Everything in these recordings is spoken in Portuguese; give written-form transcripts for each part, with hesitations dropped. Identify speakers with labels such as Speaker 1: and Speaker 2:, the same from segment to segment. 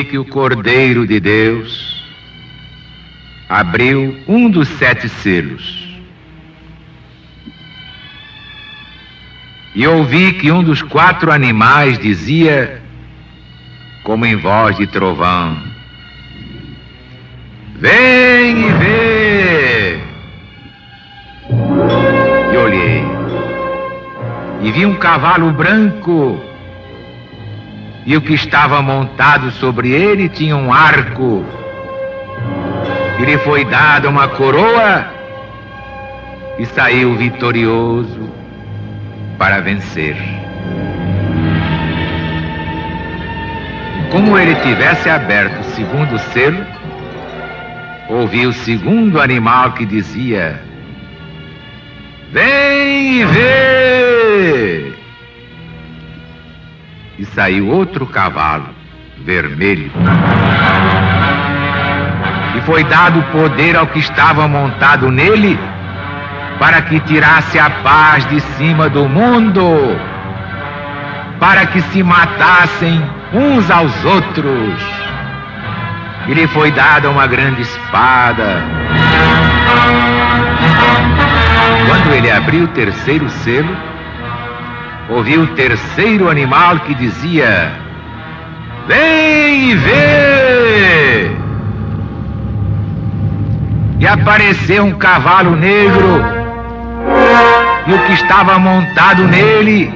Speaker 1: que o Cordeiro de Deus abriu um dos 7 selos. E ouvi que um dos 4 animais dizia, como em voz de trovão: vem e vê! E olhei, e vi um cavalo branco, e o que estava montado sobre ele tinha um arco, e lhe foi dada uma coroa, e saiu vitorioso para vencer. Como ele tivesse aberto o 2º selo, ouvi o 2º animal que dizia: vem e vê! E saiu outro cavalo, vermelho. E foi dado poder ao que estava montado nele, para que tirasse a paz de cima do mundo, para que se matassem uns aos outros. E lhe foi dada uma grande espada. Quando ele abriu o 3º selo, ouvi o 3º animal que dizia: vem e vê! E apareceu um cavalo negro, e o que estava montado nele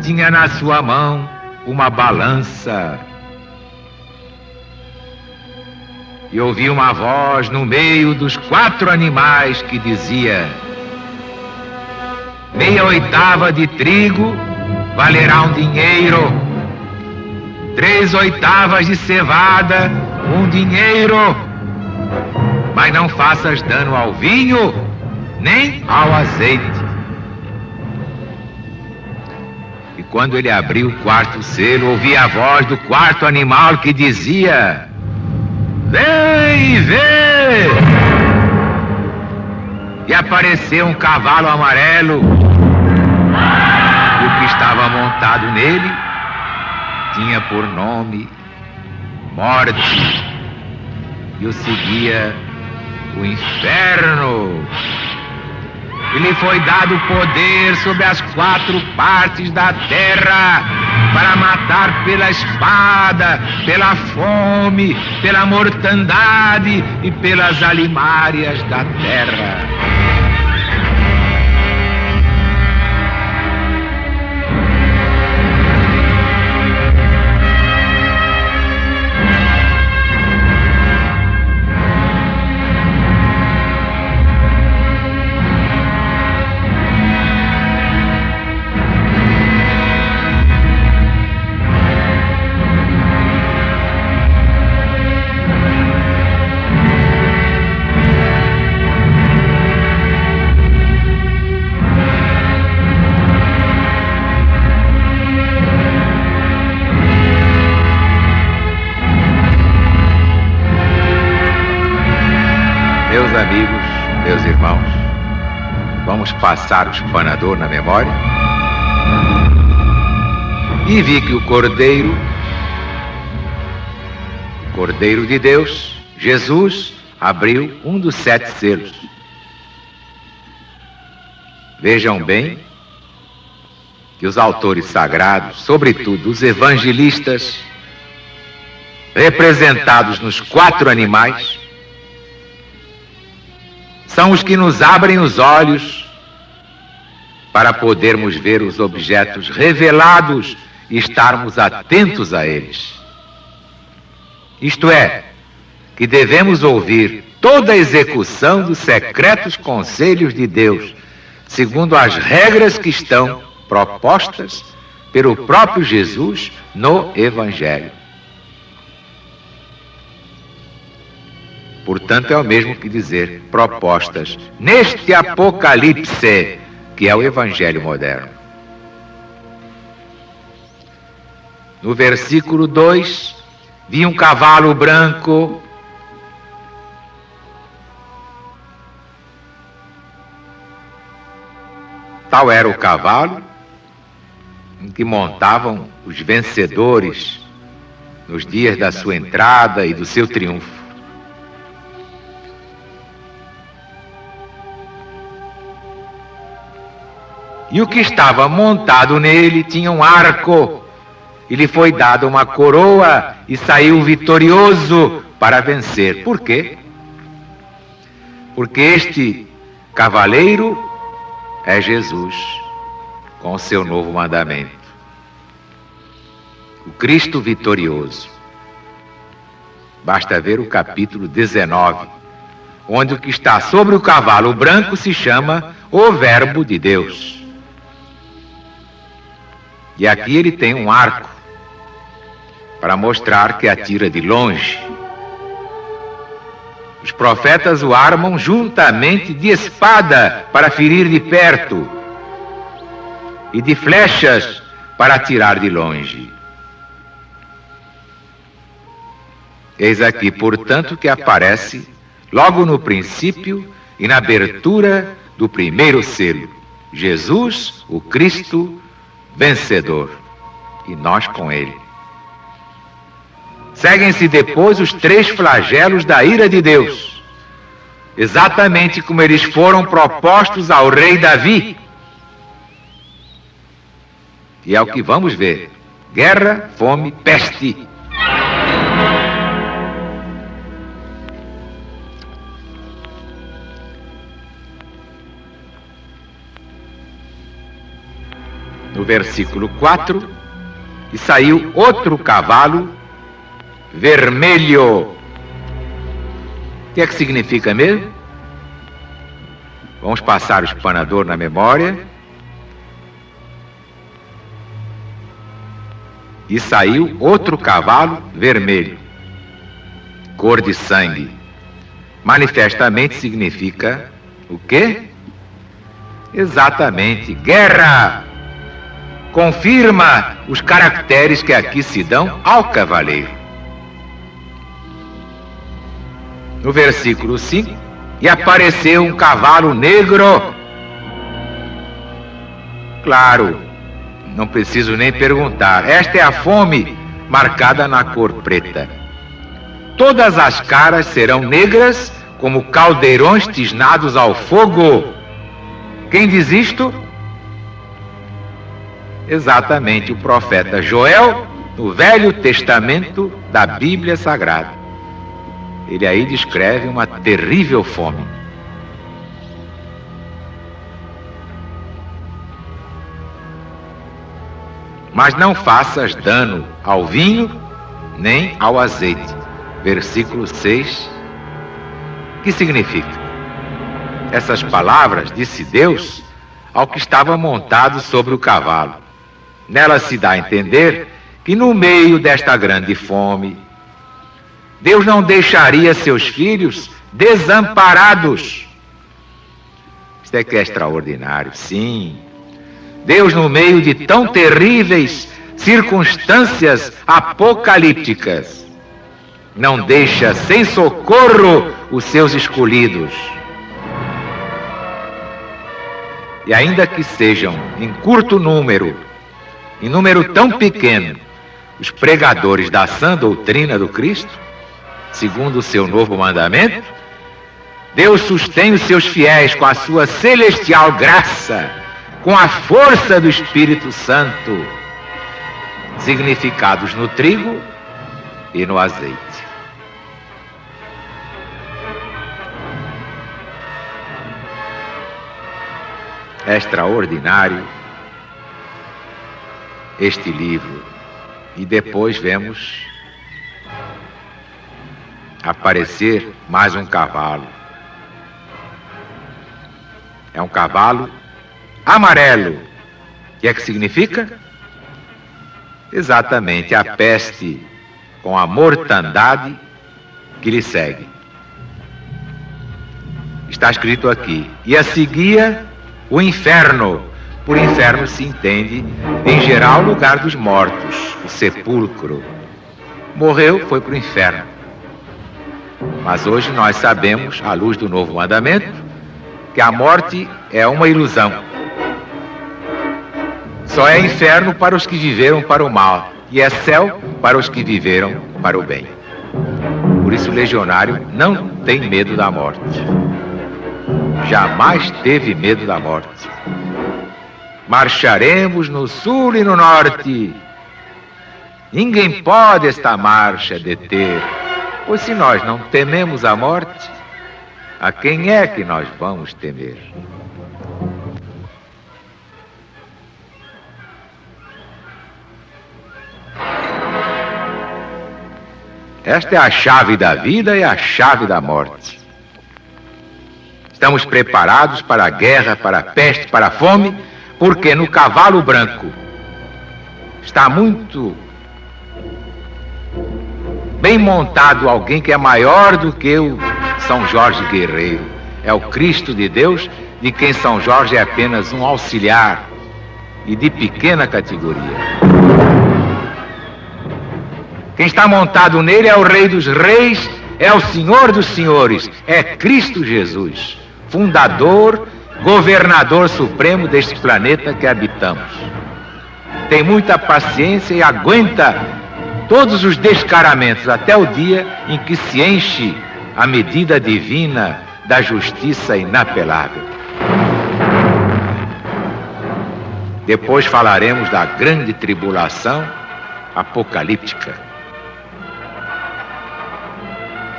Speaker 1: tinha na sua mão uma balança. E ouvi uma voz no meio dos 4 animais que dizia: meia oitava de trigo valerá um dinheiro, 3 oitavas de cevada, um dinheiro. Mas não faças dano ao vinho, nem ao azeite. E quando ele abriu o 4º selo, ouvi a voz do 4º animal que dizia: vem e vê! E apareceu um cavalo amarelo, e o que estava montado nele tinha por nome Morte, e o seguia o inferno. E lhe foi dado poder sobre as 4 partes da terra, para matar pela espada, pela fome, pela mortandade e pelas alimárias da terra. Meus amigos, meus irmãos, vamos passar o espanador na memória? E vi que o Cordeiro de Deus, Jesus, abriu um dos 7 selos. Vejam bem que os autores sagrados, sobretudo os evangelistas, representados nos 4 animais, são os que nos abrem os olhos para podermos ver os objetos revelados e estarmos atentos a eles. Isto é, que devemos ouvir toda a execução dos secretos conselhos de Deus, segundo as regras que estão propostas pelo próprio Jesus no Evangelho. Portanto, é o mesmo que dizer propostas neste Apocalipse, que é o Evangelho moderno. No versículo 2, vi um cavalo branco, tal era o cavalo em que montavam os vencedores nos dias da sua entrada e do seu triunfo. E o que estava montado nele tinha um arco, e lhe foi dada uma coroa, e saiu vitorioso para vencer. Por quê? Porque este cavaleiro é Jesus, com o seu novo mandamento. O Cristo vitorioso. Basta ver o capítulo 19, onde o que está sobre o cavalo branco se chama o Verbo de Deus. E aqui ele tem um arco, para mostrar que atira de longe. Os profetas o armam juntamente de espada para ferir de perto e de flechas para atirar de longe. Eis aqui, portanto, que aparece logo no princípio e na abertura do primeiro selo: Jesus, o Cristo vencedor, e nós com ele. Seguem-se depois os 3 flagelos da ira de Deus, exatamente como eles foram propostos ao rei Davi. E é o que vamos ver: guerra, fome, peste. No versículo 4, e saiu outro cavalo vermelho. O que é que significa mesmo? Vamos passar o espanador na memória. E saiu outro cavalo vermelho, cor de sangue. Manifestamente significa o quê? Exatamente, guerra. Confirma os caracteres que aqui se dão ao cavaleiro. No versículo 5, e apareceu um cavalo negro. Claro, não preciso nem perguntar, esta é a fome marcada na cor preta. Todas as caras serão negras como caldeirões tisnados ao fogo. Quem diz isto? Exatamente o profeta Joel, no Velho Testamento da Bíblia Sagrada. Ele aí descreve uma terrível fome. Mas não faças dano ao vinho nem ao azeite. Versículo 6. Que significa? Essas palavras disse Deus ao que estava montado sobre o cavalo. Nela se dá a entender que no meio desta grande fome, Deus não deixaria seus filhos desamparados. Isso é que é extraordinário, sim. Deus, no meio de tão terríveis circunstâncias apocalípticas, não deixa sem socorro os seus escolhidos. E ainda que sejam em curto número, em número tão pequeno, os pregadores da sã doutrina do Cristo, segundo o seu novo mandamento, Deus sustém os seus fiéis com a sua celestial graça, com a força do Espírito Santo, significados no trigo e no azeite. É extraordinário este livro. E depois vemos aparecer mais um cavalo. É um cavalo amarelo. O que é que significa? Exatamente a peste com a mortandade que lhe segue. Está escrito aqui: e a seguia o inferno. Por inferno se entende, em geral, o lugar dos mortos, o sepulcro. Morreu, foi para o inferno. Mas hoje nós sabemos, à luz do novo mandamento, que a morte é uma ilusão. Só é inferno para os que viveram para o mal, e é céu para os que viveram para o bem. Por isso o legionário não tem medo da morte. Jamais teve medo da morte. Marcharemos no sul e no norte. Ninguém pode esta marcha deter, pois se nós não tememos a morte, a quem é que nós vamos temer? Esta é a chave da vida e a chave da morte. Estamos preparados para a guerra, para a peste, para a fome, porque no cavalo branco está muito bem montado alguém que é maior do que o São Jorge guerreiro. É o Cristo de Deus, de quem São Jorge é apenas um auxiliar e de pequena categoria. Quem está montado nele é o Rei dos Reis, é o Senhor dos Senhores, é Cristo Jesus, fundador, governador supremo deste planeta que habitamos. Tem muita paciência e aguenta todos os descaramentos até o dia em que se enche a medida divina da justiça inapelável. Depois falaremos da grande tribulação apocalíptica.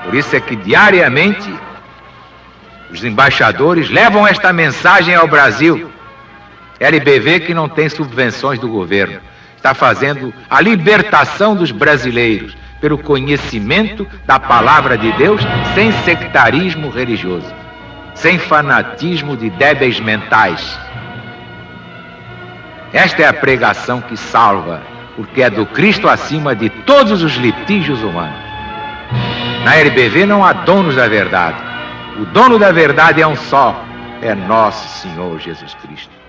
Speaker 1: Por isso é que diariamente os embaixadores levam esta mensagem ao Brasil. LBV, que não tem subvenções do governo, está fazendo a libertação dos brasileiros pelo conhecimento da palavra de Deus, sem sectarismo religioso, sem fanatismo de débeis mentais. Esta é a pregação que salva, porque é do Cristo acima de todos os litígios humanos. Na LBV não há donos da verdade. O dono da verdade é um só, é nosso Senhor Jesus Cristo.